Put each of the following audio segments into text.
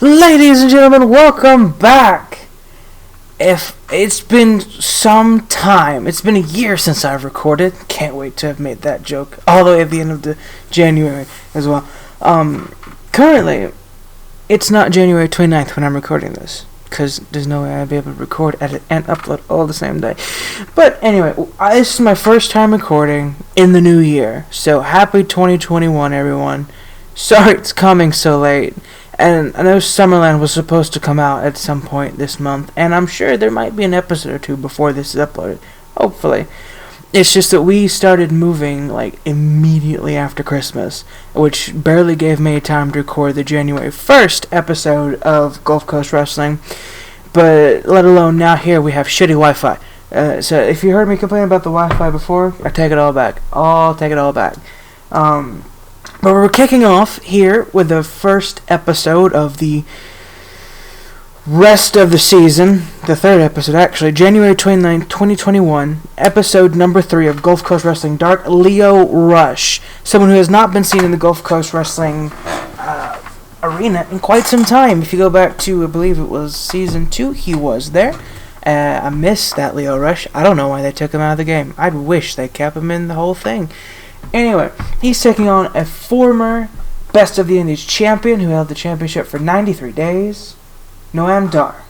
Ladies and gentlemen, welcome back. If it's been some time, it's been a year since I've recorded. Can't wait to have made that joke all the way at the end of the January as well. Currently, it's not January 29th when I'm recording this, because there's no way I'd be able to record, edit, and upload all the same day. But anyway, this is my first time recording in the new year, so happy 2021, everyone. Sorry it's coming so late. And I know Summerland was supposed to come out at some point this month, and I'm sure there might be an episode or two before this is uploaded. Hopefully. It's just that we started moving, immediately after Christmas, which barely gave me time to record the January 1st episode of Gulfcoast Wrestling, but let alone now here we have shitty Wi-Fi. So if you heard me complain about the Wi-Fi before, I take it all back. I'll take it all back. But we're kicking off here with the first episode of the rest of the season, the third episode actually, January 29th, 2021, episode number 3 of Gulf Coast Wrestling Dark, Lio Rush, someone who has not been seen in the Gulf Coast Wrestling arena in quite some time. If you go back to, I believe it was season 2, he was there. I miss that Lio Rush. I don't know why they took him out of the game. I'd wish they kept him in the whole thing. Anyway, he's taking on a former Best of the Indies champion who held the championship for 93 days, Noam Dar.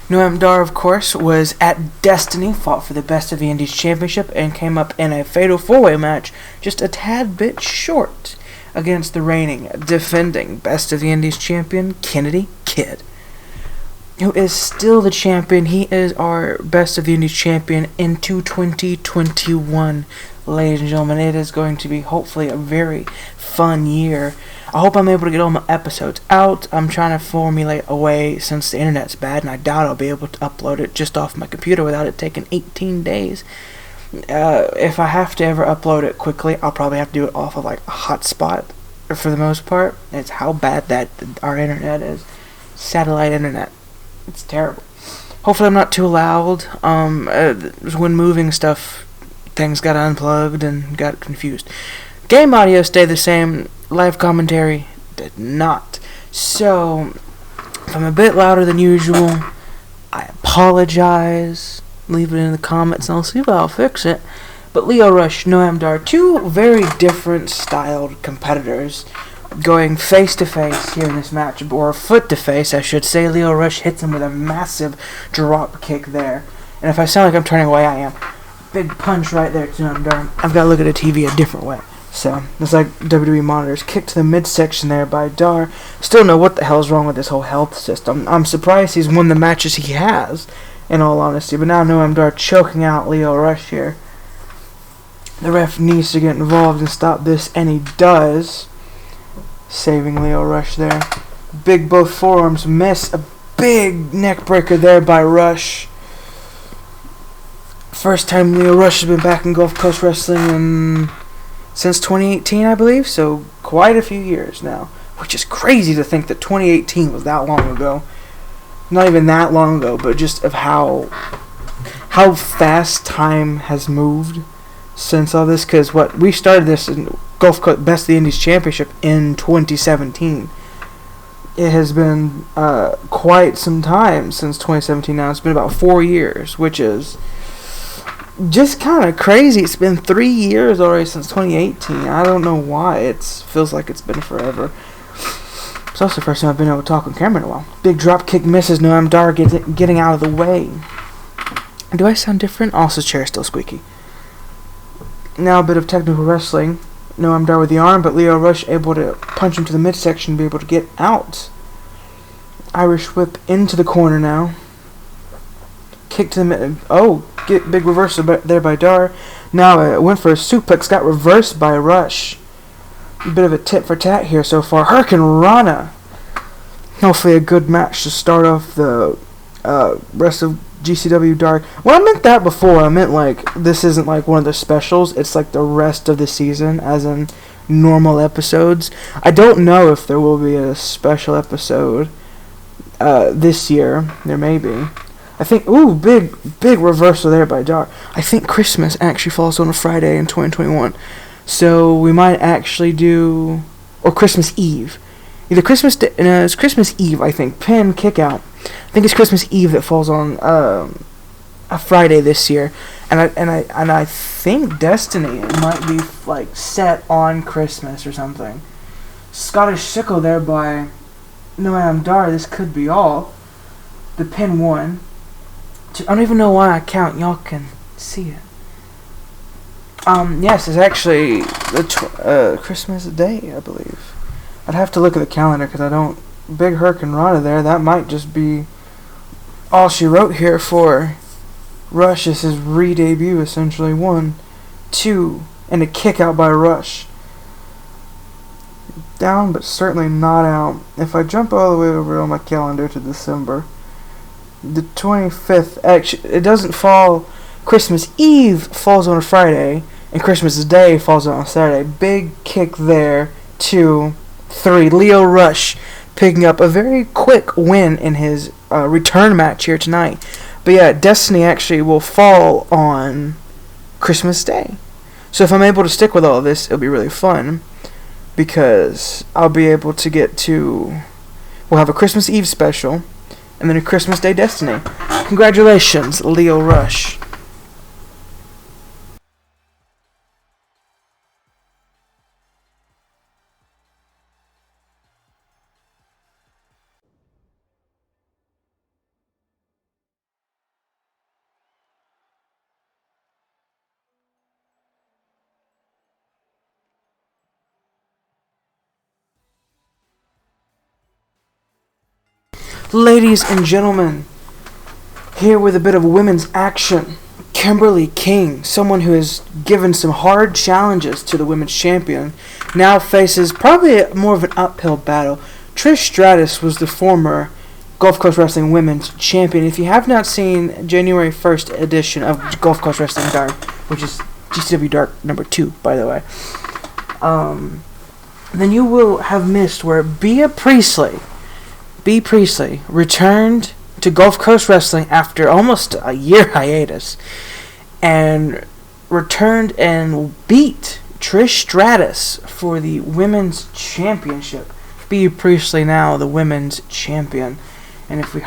Noam Dar, of course, was at Destiny, fought for the Best of the Indies championship, and came up in a fatal 4-way match just a tad bit short against the reigning, defending Best of the Indies champion, Kennedy Kidd, who is still the champion. He is our Best of the Indies champion into 2021. Ladies and gentlemen, it is going to be hopefully a very fun year. I hope I'm able to get all my episodes out. I'm trying to formulate a way, since the internet's bad, and I doubt I'll be able to upload it just off my computer without it taking 18 days. If I have to ever upload it quickly, I'll probably have to do it off of a hotspot for the most part. It's how bad that our internet is. Satellite internet. It's terrible. Hopefully I'm not too loud. When moving stuff, things got unplugged and got confused. Game audio stayed the same. Live commentary did not. So, if I'm a bit louder than usual, I apologize. Leave it in the comments and I'll see if I'll fix it. But Lio Rush, Noam Dar, two very different styled competitors going face to face here in this match, or foot to face, I should say. Lio Rush hits him with a massive drop kick there. And if I sound like I'm turning away, I am. Big punch right there to Noam Dar. I've got to look at the TV a different way. So, it's like WWE monitors. Kick to the midsection there by Dar. Still know what the hell is wrong with this whole health system. I'm surprised he's won the matches he has, in all honesty. But now Noam Dar choking out Lio Rush here. The ref needs to get involved and stop this, and he does. Saving Lio Rush there. Big both forearms miss. A big neck breaker there by Rush. First time Lio Rush has been back in Gulf Coast Wrestling since 2018, I believe. So quite a few years now. Which is crazy to think that 2018 was that long ago. Not even that long ago, but just of how fast time has moved since all this. Because we started this in Gulf Coast Best of the Indies Championship in 2017. It has been quite some time since 2017 now. It's been about 4 years, which is just kind of crazy. It's been 3 years already since 2018. I don't know why. It feels like it's been forever. It's also the first time I've been able to talk on camera in a while. Big drop kick misses. Noam Dar getting out of the way. Do I sound different? Also, chair still squeaky. Now a bit of technical wrestling. Noam Dar with the arm, but Lio Rush able to punch him to the midsection and be able to get out. Irish whip into the corner now. Kick to the mid. Oh, get big reversal there by Dar. Now went for a suplex, got reversed by Rush. A bit of a tit for tat here so far. Hurricane Rana. Hopefully a good match to start off the rest of GCW Dark. Well, I meant that before. I meant this isn't one of the specials. It's the rest of the season, as in normal episodes. I don't know if there will be a special episode this year. There may be. I think, big reversal there by Dar. I think Christmas actually falls on a Friday in 2021. So we might actually do, or Christmas Eve. either Christmas Day, it's Christmas Eve, I think. Pin kick out. I think it's Christmas Eve that falls on a Friday this year, and I think Destiny might be like set on Christmas or something. Scottish Sickle there by Noam Dar. This could be all. The pin won. I don't even know why I count. Y'all can see it. Yes, it's actually the Christmas Day, I believe. I'd have to look at the calendar because I don't. Big Hurricane Rana there. That might just be all she wrote here for Rush. Is his re-debut, essentially. 1, 2, and a kick out by Rush. Down, but certainly not out. If I jump all the way over on my calendar to December, the 25th, actually, it doesn't fall. Christmas Eve falls on a Friday, and Christmas Day falls on a Saturday. Big kick there. 2, 3. Lio Rush picking up a very quick win in his return match here tonight. But yeah, Destiny actually will fall on Christmas Day. So if I'm able to stick with all of this, it'll be really fun. Because I'll be able to get to... We'll have a Christmas Eve special, and then a Christmas Day Destiny. Congratulations, Lio Rush. Ladies and gentlemen, here with a bit of women's action, Kimberly King, someone who has given some hard challenges to the women's champion, now faces probably more of an uphill battle. Trish Stratus was the former Gulf Coast Wrestling Women's Champion. If you have not seen January 1st edition of Gulf Coast Wrestling Dark, which is GCW Dark number 2, by the way, then you will have missed where Bea Priestley returned to Gulf Coast Wrestling after almost a year hiatus, and returned and beat Trish Stratus for the Women's Championship. Bea Priestley now the Women's Champion. And if we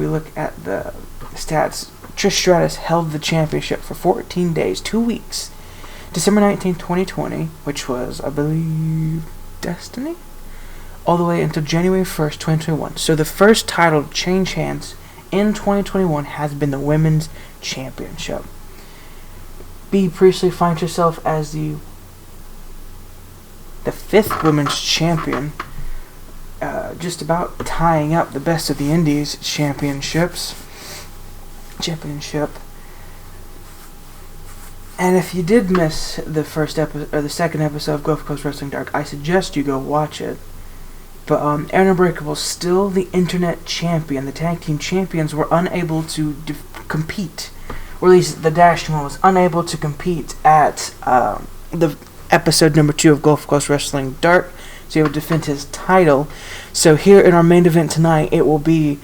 look at the stats, Trish Stratus held the championship for 14 days, 2 weeks. December 19, 2020, which was, I believe, Destiny? All the way until January 1st, 2021. So the first title to change hands in 2021 has been the Women's Championship. Bea Priestley finds herself as the 5th Women's Champion, just about tying up the Best of the Indies championship. And if you did miss the first episode or the second episode of Gulf Coast Wrestling Dark, I suggest you go watch it. But Aaron Unbreakable, still the Internet Champion. The Tag Team Champions were unable to compete, or at least the Dashing One was unable to compete at the episode number 2 of Gulf Coast Wrestling Dark, so he would defend his title. So here in our main event tonight, it will be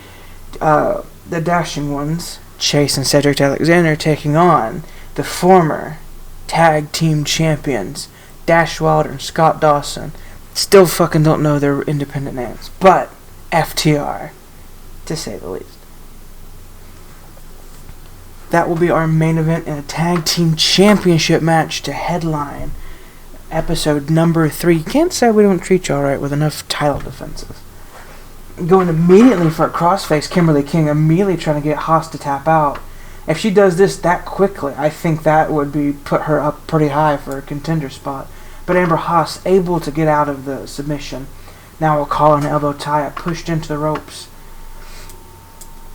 the Dashing Ones, Chase and Cedric Alexander, taking on the former Tag Team Champions, Dash Wilder and Scott Dawson. Still fucking don't know their independent names, but FTR, to say the least. That will be our main event in a Tag Team Championship match to headline episode number 3. Can't say we don't treat you alright with enough title defenses. Going immediately for a crossface, Kimberly King immediately trying to get Haas to tap out. If she does this that quickly, I think that would be put her up pretty high for a contender spot. But Amber Haas able to get out of the submission. Now we'll call an elbow tie up, pushed into the ropes.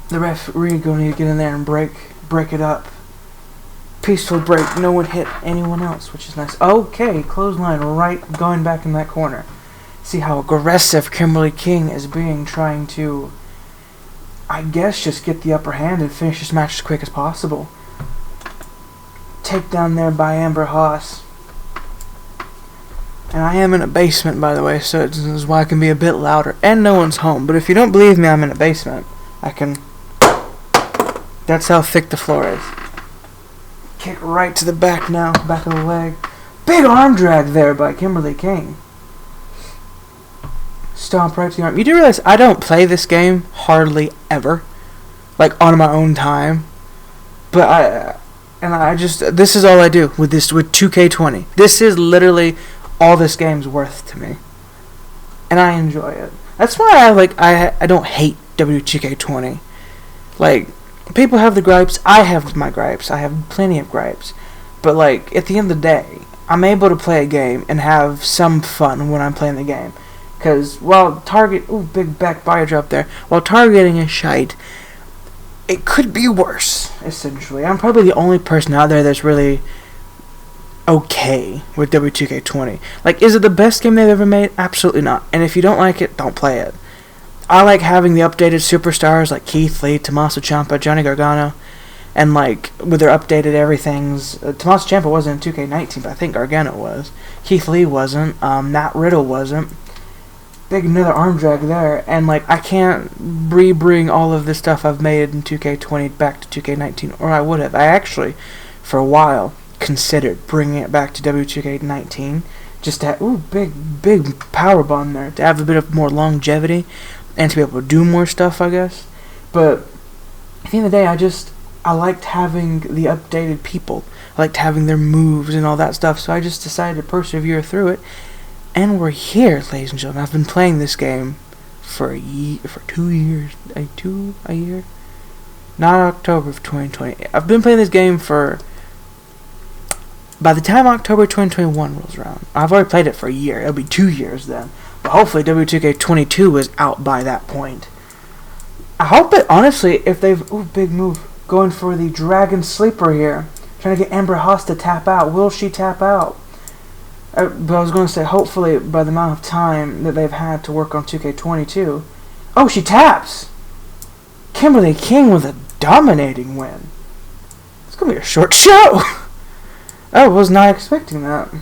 The referee going to need to get in there and break it up. Peaceful break. No one hit anyone else, which is nice. Okay, clothesline right going back in that corner. See how aggressive Kimberly King is being, trying to, I guess, just get the upper hand and finish this match as quick as possible. Takedown there by Amber Haas. And I am in a basement, by the way, so this is why I can be a bit louder. And no one's home. But if you don't believe me, I'm in a basement. I can... That's how thick the floor is. Kick right to the back now. Back of the leg. Big arm drag there by Kimberly King. Stomp right to the arm. You do realize I don't play this game hardly ever, like on my own time. But I just, this is all I do with 2K20. This is literally all this game's worth to me, and I enjoy it. That's why I don't hate W2K20. Like, people have the gripes. I have my gripes. I have plenty of gripes. But like, at the end of the day, I'm able to play a game and have some fun when I'm playing the game. Because while big back buyer drop there. While targeting is shite, it could be worse, essentially. I'm probably the only person out there that's really okay with W2K20. Like, is it the best game they've ever made? Absolutely not. And if you don't like it, don't play it. I like having the updated superstars like Keith Lee, Tommaso Ciampa, Johnny Gargano, and like with their updated everything's. Tommaso Ciampa wasn't in 2K19, but I think Gargano was. Keith Lee wasn't. Matt Riddle wasn't. Big another arm drag there, and like I can't bring all of this stuff I've made in 2K20 back to 2K19, or I would have. I actually, for a while, considered bringing it back to W2K19, just to have, big power bomb there, to have a bit of more longevity, and to be able to do more stuff, I guess. But at the end of the day, I liked having the updated people. I liked having their moves and all that stuff, so I just decided to persevere through it. And we're here, ladies and gentlemen. I've been playing this game for 2 years. A year? Not October of 2020. I've been playing this game for... By the time October 2021 rolls around, I've already played it for a year. It'll be 2 years then. But hopefully W2K22 is out by that point. I hope it, honestly, if they've... Big move. Going for the Dragon Sleeper here. Trying to get Ember Haas to tap out. Will she tap out? But I was going to say, hopefully, by the amount of time that they've had to work on 2K22. Oh, she taps! Kimberly King with a dominating win. It's going to be a short show! I was not expecting that.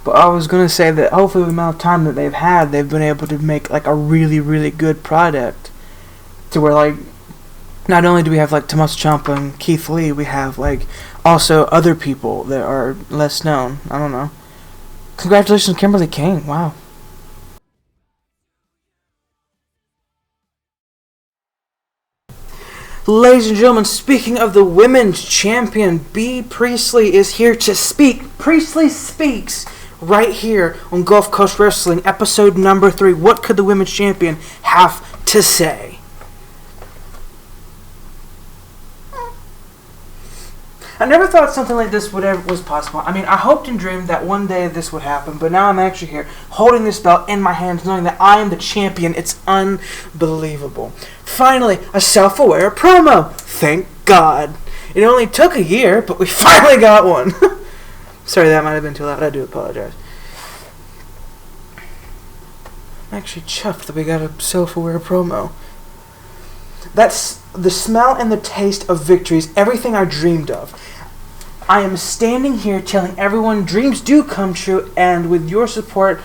But I was going to say that hopefully, with the amount of time that they've had, they've been able to make, like, a really, really good product. To where, like, not only do we have, like, Tommaso Ciampa and Keith Lee, we have, like, also other people that are less known. I don't know. Congratulations, Kimberly King. Wow. Ladies and gentlemen, speaking of the women's champion, Bea Priestley is here to speak. Priestley speaks right here on Gulfcoast Wrestling, episode number 3. What could the women's champion have to say? I never thought something like this was possible. I mean, I hoped and dreamed that one day this would happen, but now I'm actually here, holding this belt in my hands, knowing that I am the champion. It's unbelievable. Finally, a self-aware promo. Thank God. It only took a year, but we finally got one. Sorry, that might have been too loud. I do apologize. I'm actually chuffed that we got a self-aware promo. That's the smell and the taste of victory is everything I dreamed of. I am standing here telling everyone dreams do come true, and with your support,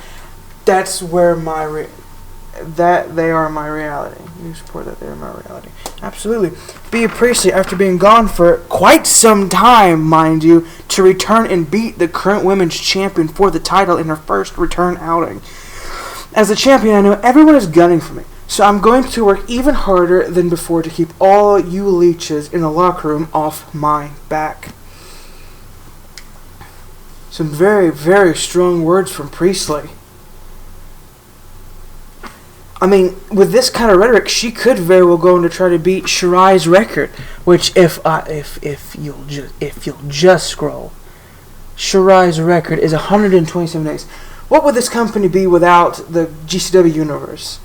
that's where they are my reality. You support that they are my reality. Absolutely. Bea Priestley, after being gone for quite some time, mind you, to return and beat the current women's champion for the title in her first return outing. As the champion, I know everyone is gunning for me. So I'm going to work even harder than before to keep all you leeches in the locker room off my back. Some very, very strong words from Priestley. I mean, with this kind of rhetoric, she could very well go on to try to beat Shirai's record, which if you'll just scroll, Shirai's record is 127 days. What would this company be without the GCW universe?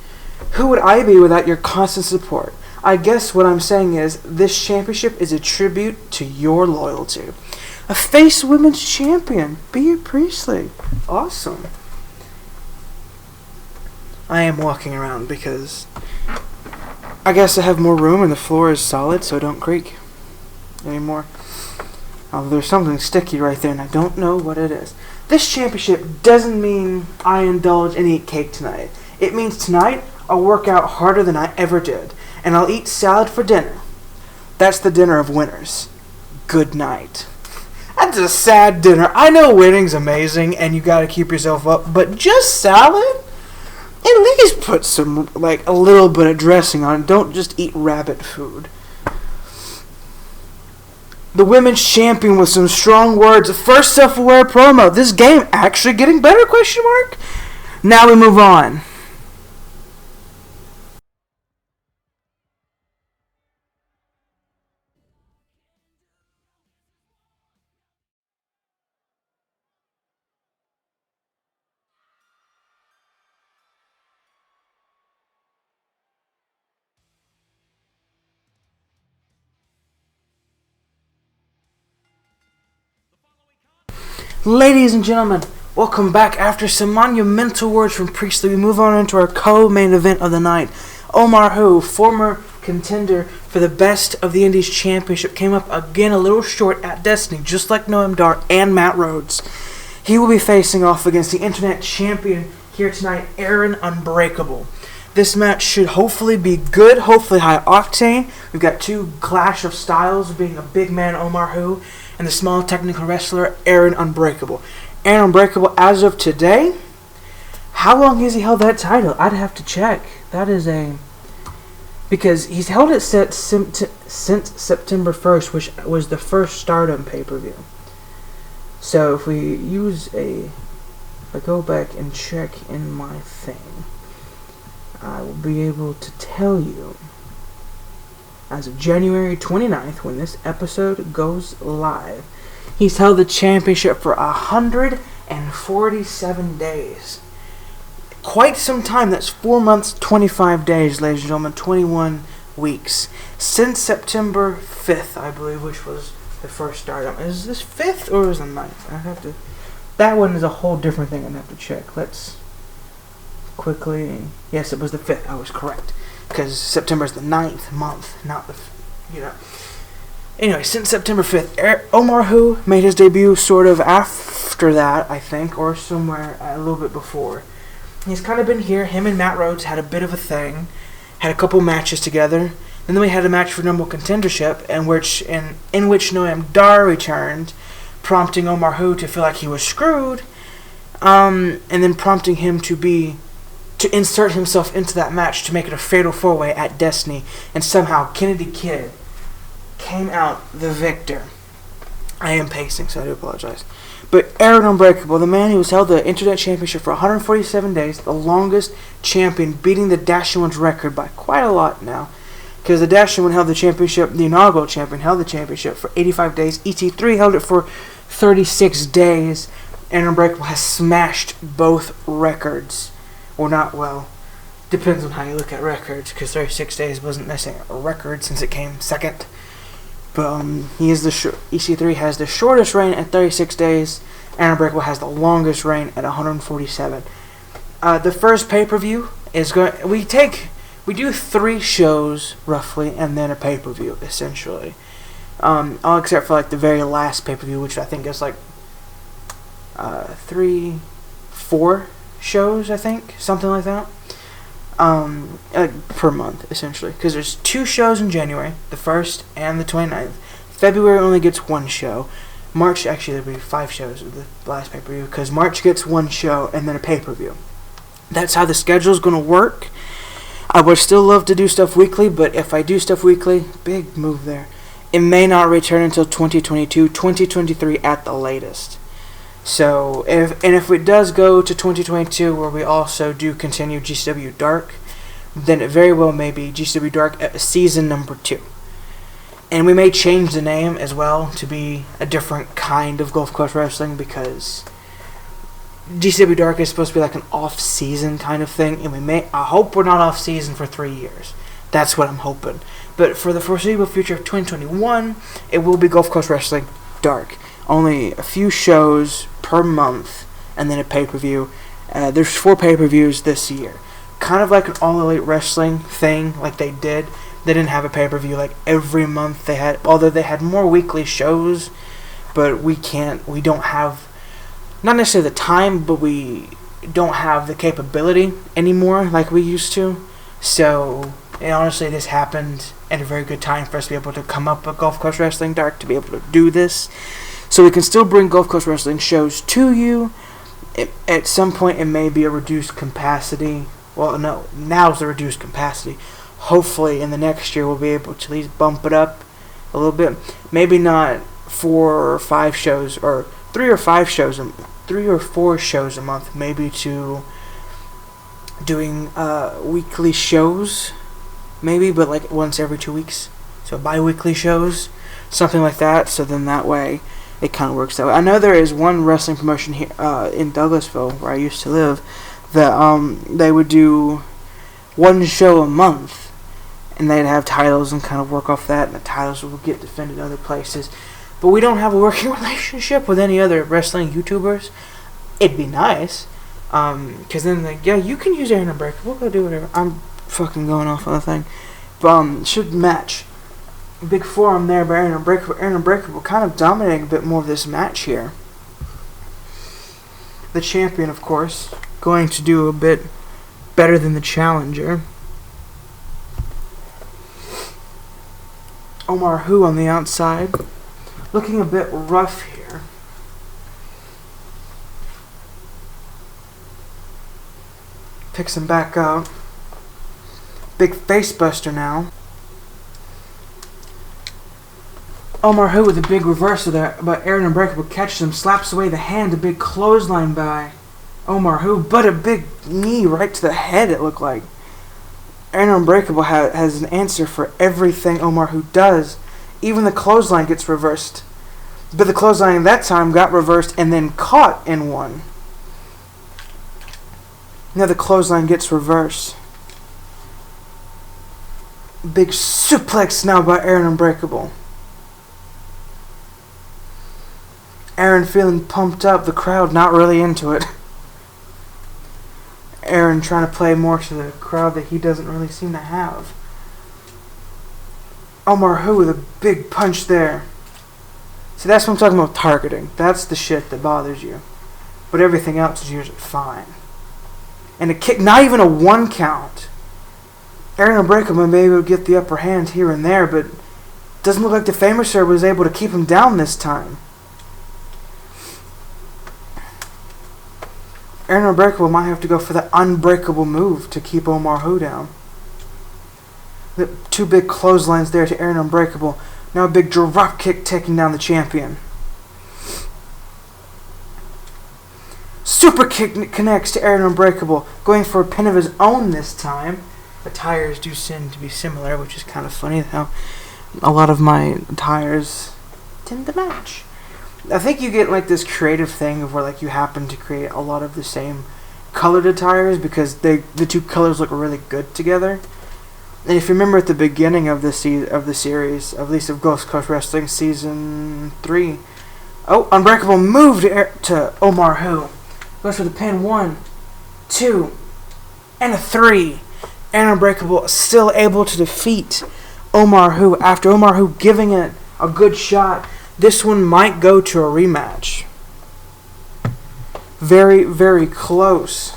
Who would I be without your constant support? I guess what I'm saying is, this championship is a tribute to your loyalty. A face women's champion, Bea Priestley. Awesome. I am walking around because I guess I have more room and the floor is solid, so I don't creak anymore. There's something sticky right there, and I don't know what it is. This championship doesn't mean I indulge and eat cake tonight. It means tonight I'll work out harder than I ever did, and I'll eat salad for dinner. That's the dinner of winners. Good night. That's a sad dinner. I know winning's amazing, and you gotta keep yourself up, but just salad? At least put some, like, a little bit of dressing on it. Don't just eat rabbit food. The women's champion with some strong words. First self-aware promo. This game actually getting better, question mark? Now we move on. Ladies and gentlemen, welcome back. After some monumental words from Priestley, we move on into our co-main event of the night. Omar Hu, former contender for the Best of the Indies Championship, came up again a little short at Destiny, just like Noam Dar and Matt Rhodes. He will be facing off against the Internet Champion here tonight, Aaron Unbreakable. This match should hopefully be good, hopefully high octane. We've got two clash of styles, being a big man Omar Hu and the small technical wrestler Aaron Unbreakable. Aaron Unbreakable, as of today, how long has he held that title? I'd have to check. That is because he's held it since September 1st, which was the first Stardom pay-per-view. So if I go back and check in my thing, I will be able to tell you as of January 29th, when this episode goes live, he's held the championship for 147 days. Quite some time. That's 4 months, 25 days, ladies and gentlemen, 21 weeks. Since September 5th, I believe, which was the first Stardom. Is this 5th or is it 9th? That one is a whole different thing I'd have to check. Let's quickly... Yes, it was the 5th. I was correct. Because September is the 9th month, not the... Anyway, since September 5th, Omar Hu made his debut sort of after that, I think, or somewhere a little bit before. He's kind of been here. Him and Matt Rhodes had a bit of a thing. Had a couple matches together. And then we had a match for number contendership in which Noam Dar returned, prompting Omar Hu to feel like he was screwed, and then prompting him to insert himself into that match to make it a fatal four-way at Destiny, and somehow Kennedy Kid came out the victor. I am pacing, so I do apologize. But Aaron Unbreakable, the man who has held the Internet Championship for 147 days, the longest champion, beating the Dash One's record by quite a lot now. Because the Dash One held the championship, the inaugural champion held the championship for 85 days. ET3 held it for 36 days. Aaron Unbreakable has smashed both records. Or not, well, depends on how you look at records, because 36 days wasn't necessarily a record since it came second. But he is EC3 has the shortest reign at 36 days. Aaron Unbreakable has the longest reign at 147. The first pay-per-view is going. We do 3 shows roughly, and then a pay-per-view essentially. All except for like the very last pay-per-view, which I think is like 3, 4 shows, I think, something like that, per month, essentially, because there's 2 shows in January, the 1st and the 29th. February only gets 1 show. March, actually, there'll be 5 shows of the last pay-per-view, because March gets 1 show and then a pay-per-view. That's how the schedule's going to work. I would still love to do stuff weekly, but if I do stuff weekly, big move there, it may not return until 2022, 2023 at the latest. So, if it does go to 2022, where we also do continue GCW Dark, then it very well may be GCW Dark season number 2. And we may change the name as well to be a different kind of Gulfcoast Wrestling, because GCW Dark is supposed to be like an off-season kind of thing, and I hope we're not off-season for 3 years. That's what I'm hoping. But for the foreseeable future of 2021, it will be Gulfcoast Wrestling Dark. Only a few shows per month, and then a pay-per-view. There's 4 pay-per-views this year. Kind of like an All Elite Wrestling thing, like they did. They didn't have a pay-per-view like every month. Although they had more weekly shows, but we don't have, not necessarily the time, but we don't have the capability anymore like we used to. So, honestly, this happened at a very good time for us to be able to come up with Gulfcoast Wrestling Dark, to be able to do this. So we can still bring Gulfcoast Wrestling shows to you. At some point, it may be a reduced capacity, Well, no, now's the reduced capacity. Hopefully, in the next year, we'll be able to at least bump it up a little bit. Maybe not 4 or 5 shows, or 3 or 4 shows a month. Maybe to doing weekly shows, maybe, but like once every 2 weeks. So bi-weekly shows, something like that. So then that way, it kind of works that way. I know there is one wrestling promotion here in Douglasville, where I used to live, that they would do one show a month, and they'd have titles and kind of work off that, and the titles will get defended other places. But we don't have a working relationship with any other wrestling YouTubers. It'd be nice, because then you can use Aaron Unbreakable, go do whatever. I'm fucking going off on the thing. But should match. Big forearm there by Aaron Unbreakable. Aaron Unbreakable kind of dominating a bit more of this match here. The champion, of course, going to do a bit better than the challenger. Omar Hu on the outside, looking a bit rough here. Picks him back up. Big face buster now. Omar Hu with a big reversal there, but Aaron Unbreakable catches him, slaps away the hand, a big clothesline by Omar Hu, but a big knee right to the head, it looked like. Aaron Unbreakable has an answer for everything Omar Hu does. Even the clothesline gets reversed. But the clothesline that time got reversed and then caught in one. Now the clothesline gets reversed. Big suplex now by Aaron Unbreakable. Aaron feeling pumped up, the crowd not really into it. Aaron trying to play more to the crowd that he doesn't really seem to have. Omar Hu with a big punch there. See, that's what I'm talking about, targeting. That's the shit that bothers you. But everything else is usually fine. And a kick, not even a 1 count. Aaron Unbreakable may be able to get the upper hand here and there, but doesn't look like the Famouser was able to keep him down this time. Aaron Unbreakable might have to go for the unbreakable move to keep Omar Hu down. The 2 big clotheslines there to Aaron Unbreakable. Now a big drop kick taking down the champion. Super kick connects to Aaron Unbreakable, going for a pin of his own this time. Attires do seem to be similar, which is kind of funny how a lot of my attires tend to match. I think you get like this creative thing of where like you happen to create a lot of the same colored attires because the 2 colors look really good together. And if you remember at the beginning of the series, at least of Gulfcoast Wrestling Season 3, Unbreakable moved to Omar Hu. Goes for the pin, 1, 2, and a 3. And Unbreakable still able to defeat Omar Hu after Omar Hu giving it a good shot. This one might go to a rematch. Very, very close.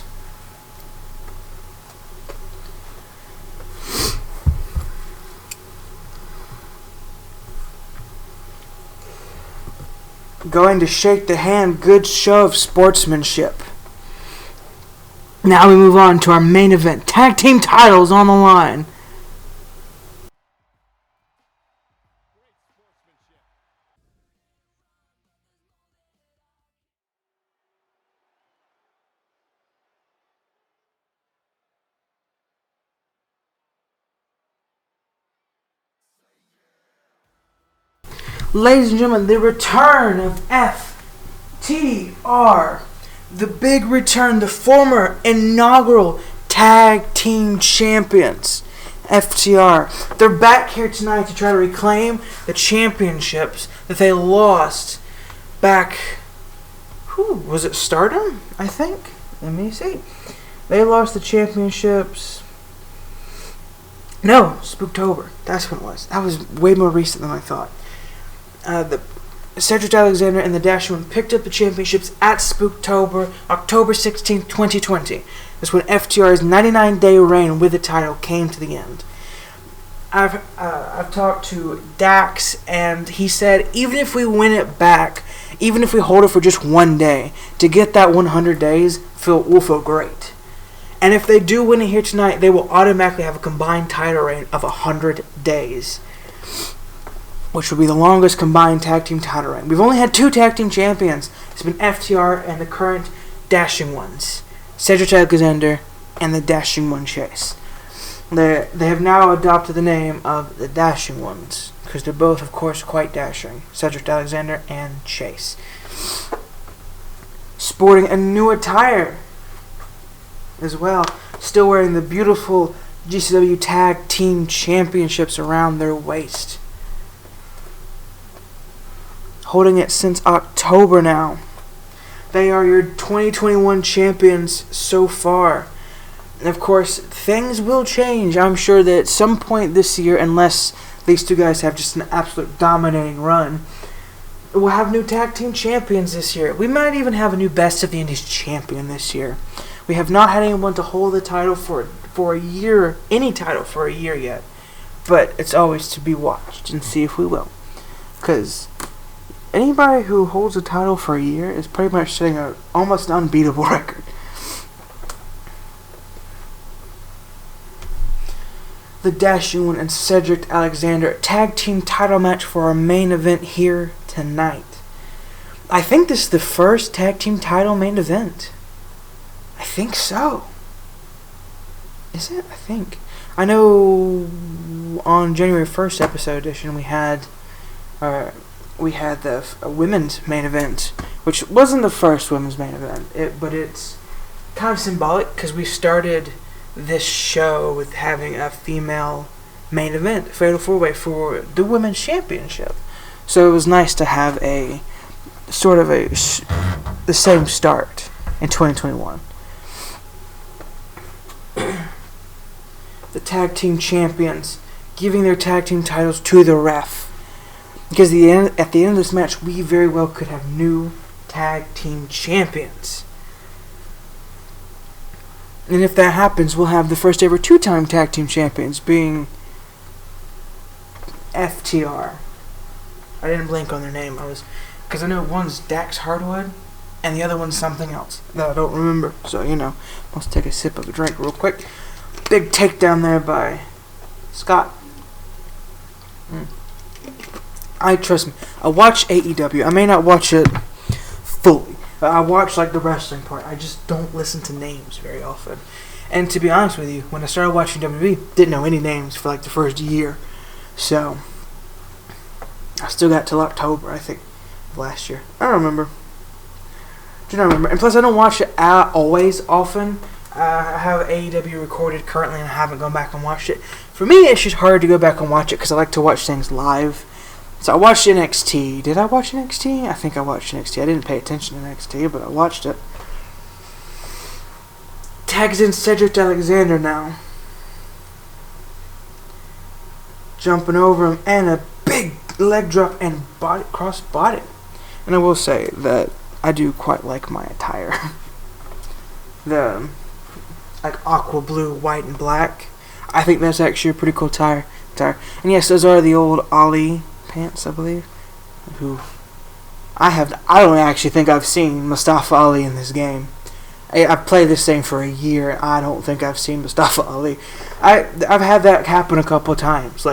Going to shake the hand, good show of sportsmanship. Now we move on to our main event. Tag team titles on the line. Ladies and gentlemen, the return of FTR. The big return, the former inaugural tag team champions, FTR. They're back here tonight to try to reclaim the championships that they lost back, was it Stardom, I think? Let me see. They lost the championships. No, Spooktober. That's when it was. That was way more recent than I thought. The Cedric Alexander and the Dashwoman picked up the championships at Spooktober, October 16th, 2020. That's when FTR's 99-day reign with the title came to the end. I've talked to Dax, and he said even if we win it back, even if we hold it for just 1 day, to get that 100 days, we'll feel great. And if they do win it here tonight, they will automatically have a combined title reign of 100 days, which will be the longest combined tag team title reign. We've only had 2 tag team champions. It's been FTR and the current Dashing Ones, Cedric Alexander and the Dashing One Chase. They have now adopted the name of the Dashing Ones because they're both, of course, quite dashing. Cedric Alexander and Chase. Sporting a new attire as well. Still wearing the beautiful GCW Tag Team Championships around their waist. Holding it since October now. They are your 2021 champions so far. And of course, things will change. I'm sure that at some point this year, unless these two guys have just an absolute dominating run, we'll have new tag team champions this year. We might even have a new Best of the Indies champion this year. We have not had anyone to hold the title for a year, any title for a year yet. But it's always to be watched and see if we will. Because anybody who holds a title for a year is pretty much setting an almost unbeatable record. The Dashing One and Cedric Alexander tag team title match for our main event here tonight. I think this is the first tag team title main event. I think so. Is it? I think. I know on January 1st episode edition we had the women's main event, which wasn't the first women's main event, but it's kind of symbolic because we started this show with having a female main event, Fatal 4-Way for the Women's Championship. So it was nice to have a sort of the same start in 2021. The tag team champions giving their tag team titles to the ref. Because at the end of this match, we very well could have new tag team champions. And if that happens, we'll have the first ever 2-time tag team champions being FTR. I didn't blink on their name. Because I know one's Dax Hardwood and the other one's something else that I don't remember. So, let's take a sip of a drink real quick. Big takedown there by Scott. Trust me, I watch AEW. I may not watch it fully. I watch the wrestling part. I just don't listen to names very often. And to be honest with you, when I started watching WWE, didn't know any names for the first year. So I still got till October, I think, of last year. I don't remember. Do not remember. And plus, I don't watch it always often. I have AEW recorded currently, and I haven't gone back and watched it. For me, it's just hard to go back and watch it because I like to watch things live. So I watched NXT. Did I watch NXT? I think I watched NXT. I didn't pay attention to NXT, but I watched it. Tags in Cedric Alexander now. Jumping over him, and a big leg drop and cross body. And I will say that I do quite like my attire. The aqua blue, white, and black. I think that's actually a pretty cool attire. And yes, those are the old Ollie pants, I believe. I don't actually think I've seen Mustafa Ali in this game. I've played this thing for a year. I don't think I've seen Mustafa Ali. I've had that happen a couple of times.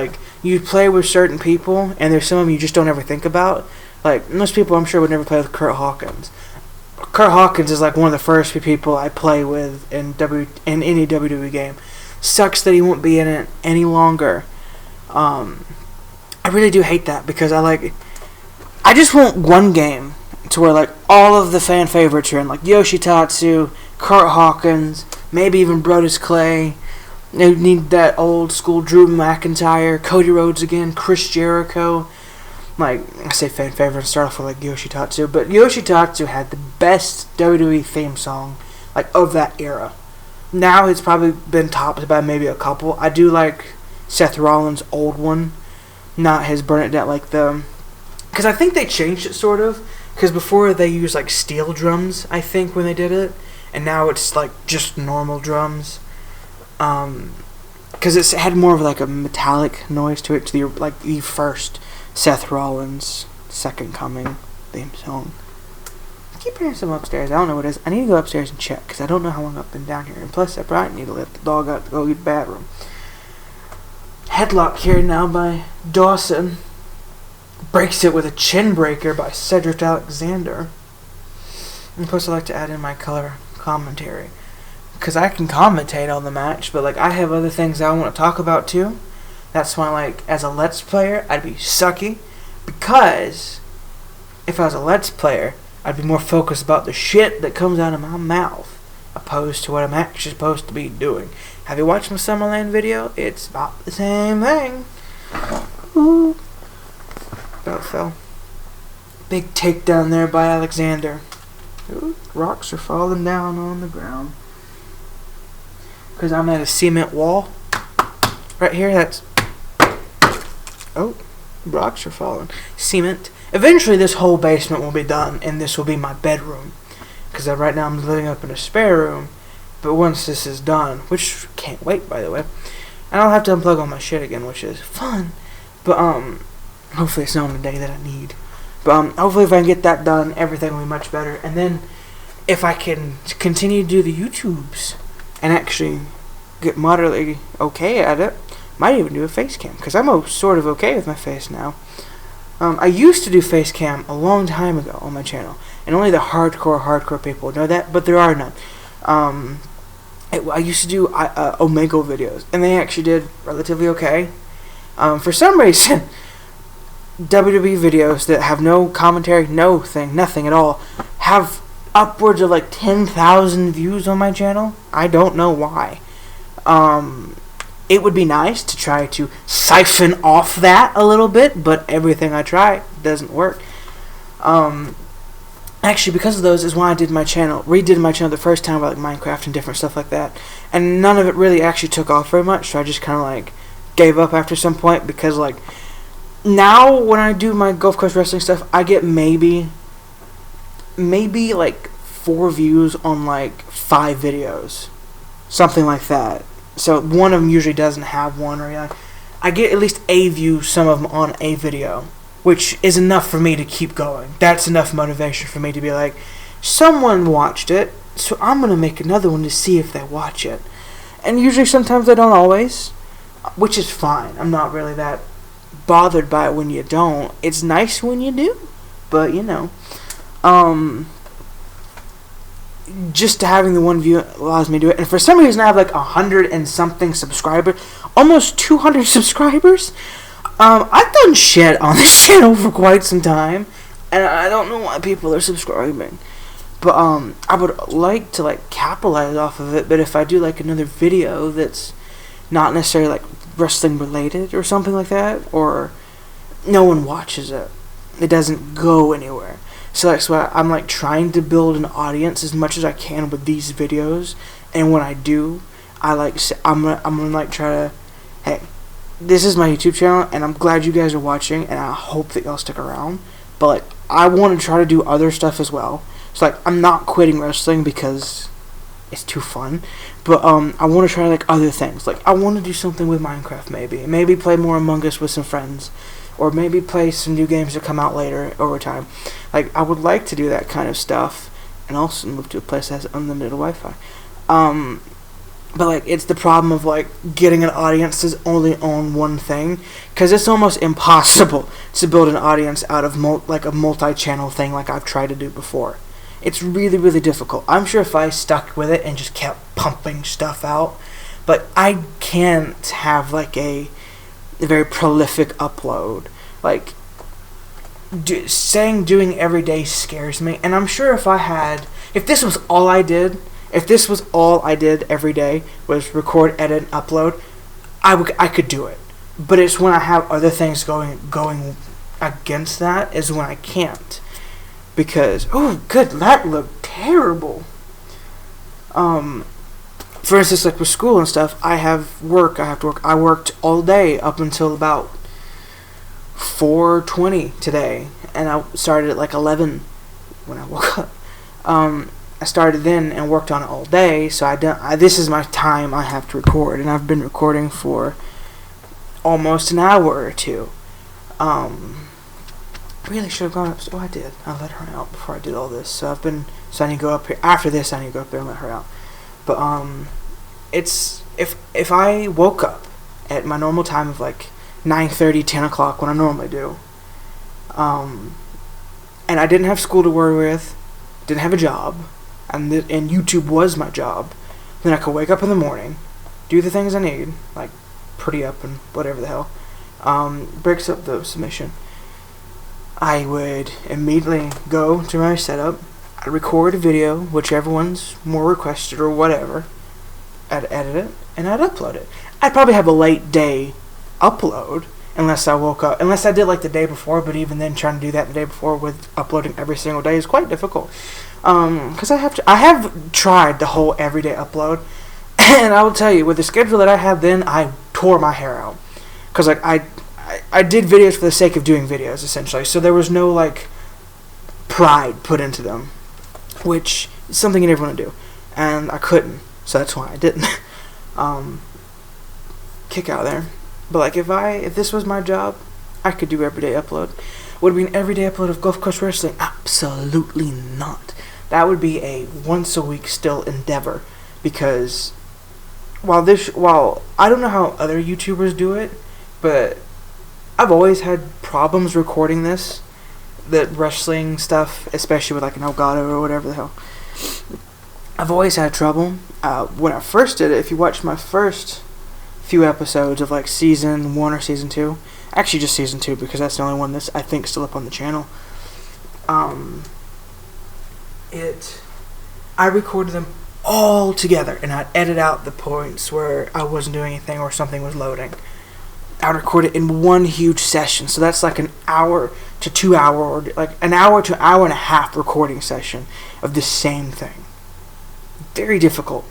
You play with certain people, and there's some of them you just don't ever think about. Most people I'm sure would never play with Kurt Hawkins. Kurt Hawkins is one of the first few people I play with in any WWE game. Sucks that he won't be in it any longer. I really do hate that because I just want one game to where all of the fan favorites are in, Yoshitatsu, Kurt Hawkins, maybe even Brodus Clay. They need that old school Drew McIntyre, Cody Rhodes again, Chris Jericho. I say fan favorite, start off with Yoshitatsu, but Yoshitatsu had the best WWE theme song of that era. Now it's probably been topped by maybe a couple. I do like Seth Rollins' old one, not his Burn It Down because I think they changed it sort of. Because before they used steel drums, I think, when they did it, and now it's just normal drums. Because it had more of a metallic noise to it, to the first Seth Rollins Second Coming theme song. keep hearing something upstairs. I don't know what it is. I need to go upstairs and check because I don't know how long I've been down here. And plus, I probably need to let the dog out to go use the bathroom. Headlock carried now by Dawson. Breaks it with a chin breaker by Cedric Alexander. And plus, I like to add in my color commentary because I can commentate on the match, but like I have other things I want to talk about too. That's why, like, as a Let's Player, I'd be sucky because if I was a Let's Player, I'd be more focused about the shit that comes out of my mouth opposed to what I'm actually supposed to be doing. Have you watched my Summerland video? It's about the same thing. Ooh. About fell. Big takedown there by Alexander. Ooh, rocks are falling down on the ground. Because I'm at a cement wall. Right here, that's... Oh, rocks are falling. Cement. Eventually this whole basement will be done, and this will be my bedroom. Because right now I'm living up in a spare room. But once this is done, which can't wait, by the way, and I'll have to unplug all my shit again, which is fun. But hopefully it's not on the day that I need. But hopefully if I can get that done, everything will be much better. And then if I can continue to do the YouTubes and actually get moderately okay at it, might even do a face cam because I'm sort of okay with my face now. I used to do face cam a long time ago on my channel, and only the hardcore people know that, but there are none. I used to do Omega videos, and they actually did relatively okay. For some reason, WWE videos that have no commentary, nothing at all, have upwards of like 10,000 views on my channel. I don't know why. It would be nice to try to siphon off that a little bit, but everything I try doesn't work. Actually, because of those is why I redid my channel the first time about like Minecraft and different stuff like that. And none of it really actually took off very much, so I just kind of like gave up after some point because like now when I do my Gulfcoast wrestling stuff, I get maybe like 4 views on like 5 videos. Something like that. So one of them usually doesn't have one, or like, I get at least a view, some of them on a video, which is enough for me to keep going. That's enough motivation for me to be like, someone watched it, so I'm going to make another one to see if they watch it. And usually sometimes they don't always, which is fine. I'm not really that bothered by it when you don't. It's nice when you do, but you know. Just having the one view allows me to do it. And for some reason I have like 100 and something subscribers, almost 200 subscribers. I've done shit on this channel for quite some time, and I don't know why people are subscribing. But I would like to like capitalize off of it. But if I do like another video that's not necessarily like wrestling related or something like that, or no one watches it, it doesn't go anywhere. So that's why I'm like trying to build an audience as much as I can with these videos. And when I do, I'm gonna like try to, hey, this is my YouTube channel, and I'm glad you guys are watching, and I hope that y'all stick around. But like, I want to try to do other stuff as well. So like, I'm not quitting wrestling because it's too fun. But I want to try like other things. Like I want to do something with Minecraft, maybe play more Among Us with some friends, or maybe play some new games that come out later over time. Like I would like to do that kind of stuff, and also move to a place that has unlimited Wi-Fi. But like, it's the problem of like getting an audience that's only on one thing, because it's almost impossible to build an audience out of like a multi-channel thing like I've tried to do before. It's really, really difficult. I'm sure if I stuck with it and just kept pumping stuff out, but I can't have like a very prolific upload. Like doing every day scares me, and I'm sure if this was all I did every day was record, edit, and upload, I could do it. But it's when I have other things going against that is when I can't. Because, oh, good, that looked terrible. For instance, like with school and stuff, I have to work. I worked all day up until about 4:20 today, and I started at like 11 when I woke up. I started then and worked on it all day, so this is my time I have to record, and I've been recording for almost an hour or two. really should have gone up. Oh, I did. I let her out before I did all this. So I need to go up here. After this, I need to go up there and let her out. But, it's, if I woke up at my normal time of like 9:30, 10 o'clock, when I normally do, and I didn't have school to worry with, didn't have a job, and YouTube was my job, then I could wake up in the morning, do the things I need, like pretty up and whatever the hell, breaks up the submission. I would immediately go to my setup, I'd record a video, whichever one's more requested or whatever, I'd edit it, and I'd upload it. I'd probably have a late day upload, unless I did like the day before, but even then trying to do that the day before with uploading every single day is quite difficult. Because I have tried the whole everyday upload, and I will tell you, with the schedule that I had then, I tore my hair out. Because like I did videos for the sake of doing videos, essentially, so there was no like pride put into them, which is something you never want to do, and I couldn't, so that's why I didn't. Kick out there. But like if this was my job, I could do everyday upload. Would it be an everyday upload of Gulfcoast Wrestling? Absolutely not. That would be a once a week still endeavor, because while I don't know how other YouTubers do it, but I've always had problems recording the wrestling stuff, especially with like an Elgato or whatever the hell. I've always had trouble. When I first did it, if you watch my first few episodes of like season 1 or season 2, actually just season 2, because that's the only one that's I think still up on the channel. I recorded them all together, and I'd edit out the points where I wasn't doing anything or something was loading. I'd record it in one huge session, so that's like an hour to 2 hour, or like an hour to hour and a half recording session of the same thing. Very difficult,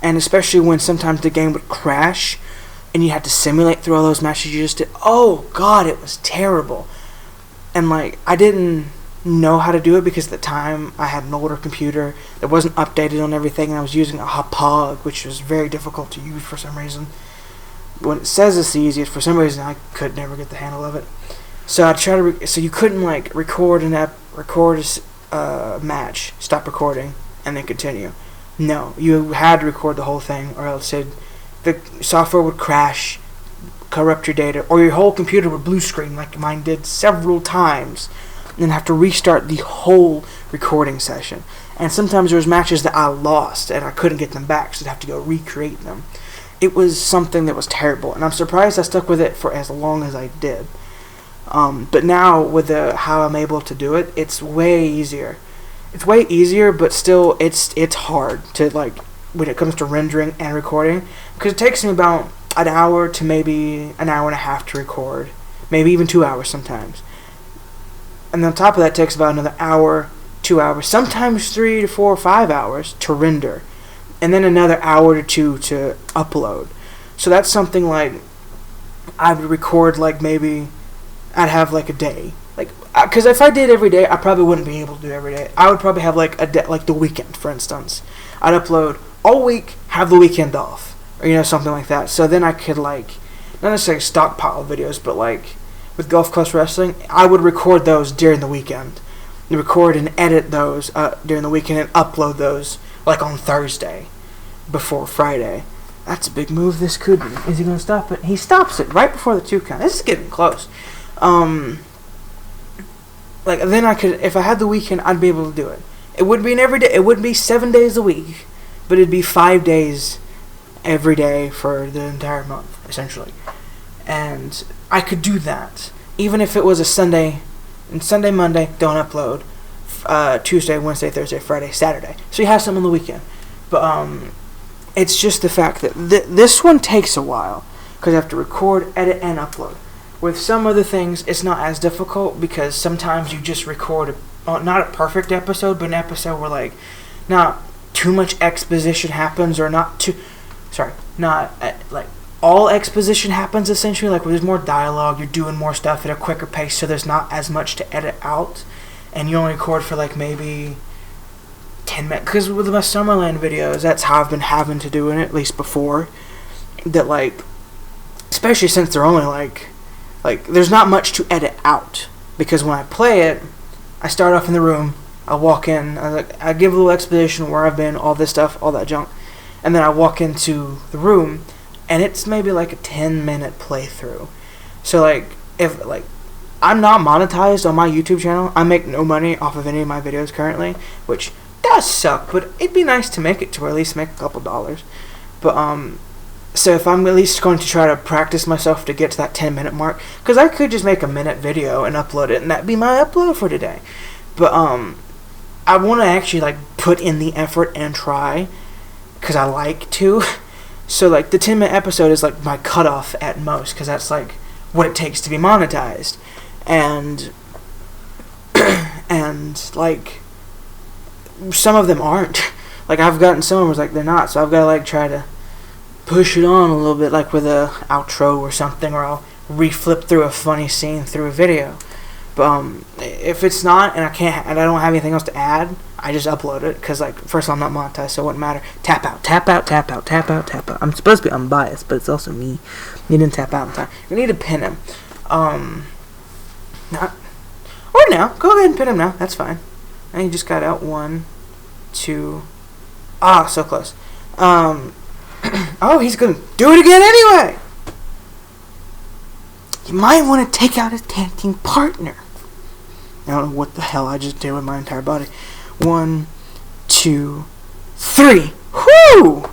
and especially when sometimes the game would crash, and you had to simulate through all those matches you just did. Oh god, it was terrible. And like, I didn't know how to do it because at the time I had an older computer that wasn't updated on everything, and I was using a Hapog, which was very difficult to use for some reason. When it says it's the easiest, for some reason I could never get the handle of it. So I'd try to so you couldn't like record a match, stop recording, and then continue. No, you had to record the whole thing, or else the software would crash, corrupt your data, or your whole computer would blue screen like mine did several times, and then have to restart the whole recording session. And sometimes there was matches that I lost and I couldn't get them back, so I'd have to go recreate them. It was something that was terrible, and I'm surprised I stuck with it for as long as I did. But now with how I'm able to do it, it's way easier. It's way easier, but still, it's hard to like when it comes to rendering and recording, because it takes me about an hour to maybe an hour and a half to record, maybe even 2 hours sometimes. And on top of that, it takes about another hour, 2 hours, sometimes 3 to 4 or 5 hours to render, and then another hour or 2 to upload. So that's something like I would record like maybe I'd have like a day, like because if I did every day, I probably wouldn't be able to do every day. I would probably have like a day, like the weekend, for instance. I'd upload all week, have the weekend off, or something like that. So then I could like not necessarily stockpile videos, but like with Gulfcoast Wrestling, I would record those during the weekend, and record and edit those during the weekend, and upload those like on Thursday before Friday. That's a big move. This could be. Is he going to stop it? He stops it right before the 2 count. This is getting close. Like then I could, if I had the weekend, I'd be able to do it. It wouldn't be an every day. It wouldn't be 7 days a week, but it'd be 5 days every day for the entire month, essentially. And I could do that even if it was a Sunday, and Sunday, Monday don't upload. Tuesday, Wednesday, Thursday, Friday, Saturday. So you have some on the weekend. But it's just the fact that this one takes a while, because you have to record, edit, and upload. With some other things, it's not as difficult, because sometimes you just record not a perfect episode, but an episode where like not too much exposition happens, or not like all exposition happens, essentially, like where there's more dialogue, you're doing more stuff at a quicker pace, so there's not as much to edit out, and you only record for like maybe 10 minutes. Because with my Summerland videos, that's how I've been having to do it, at least before, that like, especially since they're only like there's not much to edit out. because when I play it, I start off in the room, I walk in, I give a little exposition where I've been, all this stuff, all that junk, and then I walk into the room, and it's maybe like a 10-minute playthrough. So if I'm not monetized on my YouTube channel, I make no money off of any of my videos currently, which does suck, but it'd be nice to make it to at least make a couple dollars. But so if I'm at least going to try to practice myself to get to that 10-minute mark, because I could just make a minute video and upload it, and that'd be my upload for today. But I want to actually put in the effort and try, because I like to. So the 10-minute episode is my cutoff at most, because that's what it takes to be monetized, and some of them aren't. I've gotten some where they're not, so I've got to try to push it on a little bit, with a outro or something, or I'll reflip through a funny scene through a video. But if it's not, and I don't have anything else to add, I just upload it, because first of all, I'm not monetized, so it wouldn't matter. Tap out, tap out, tap out, tap out, tap out. I'm supposed to be unbiased, but it's also me. You didn't tap out in time. You need to pin him. Not or now. Go ahead and pin him now. That's fine. And he just got out 1, 2. Ah, so close. Oh, he's gonna do it again anyway. You might want to take out his tag team partner. I don't know what the hell I just did with my entire body. 1, 2, 3. Whoo!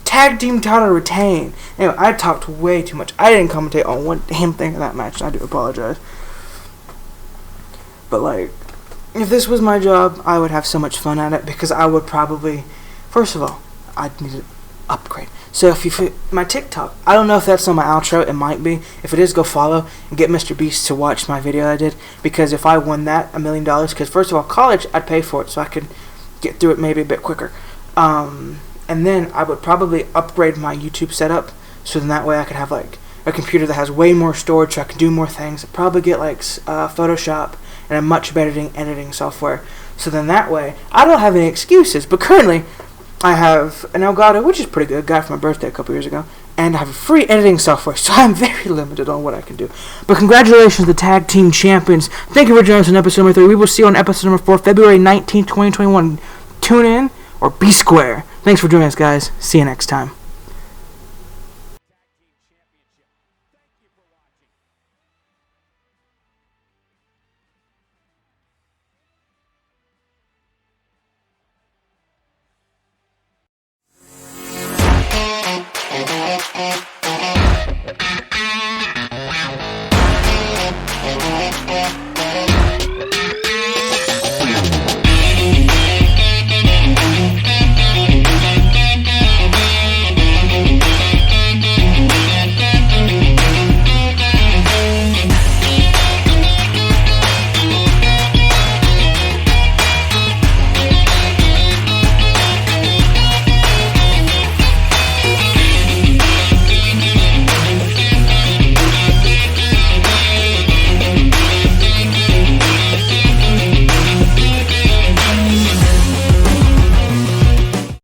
Tag team title retained. Anyway, I talked way too much. I didn't commentate on one damn thing of that match. I do apologize. But if this was my job, I would have so much fun at it, because I would probably, first of all, I'd need to upgrade. So my TikTok, I don't know if that's on my outro, it might be. If it is, go follow and get Mr. Beast to watch my video I did, because if I won that $1 million, because first of all, college, I'd pay for it so I could get through it maybe a bit quicker. And then I would probably upgrade my YouTube setup, so then that way I could have a computer that has way more storage so I can do more things. I'd probably get Photoshop and a much better editing software, so then that way I don't have any excuses. But currently I have an Elgato, which is pretty good, got it for my birthday a couple years ago, and I have a free editing software, so I'm very limited on what I can do. But congratulations to the Tag Team Champions. Thank you for joining us on episode number 3. We will see you on episode number 4, February 19th, 2021. Tune in or be square. Thanks for joining us, guys. See you next time.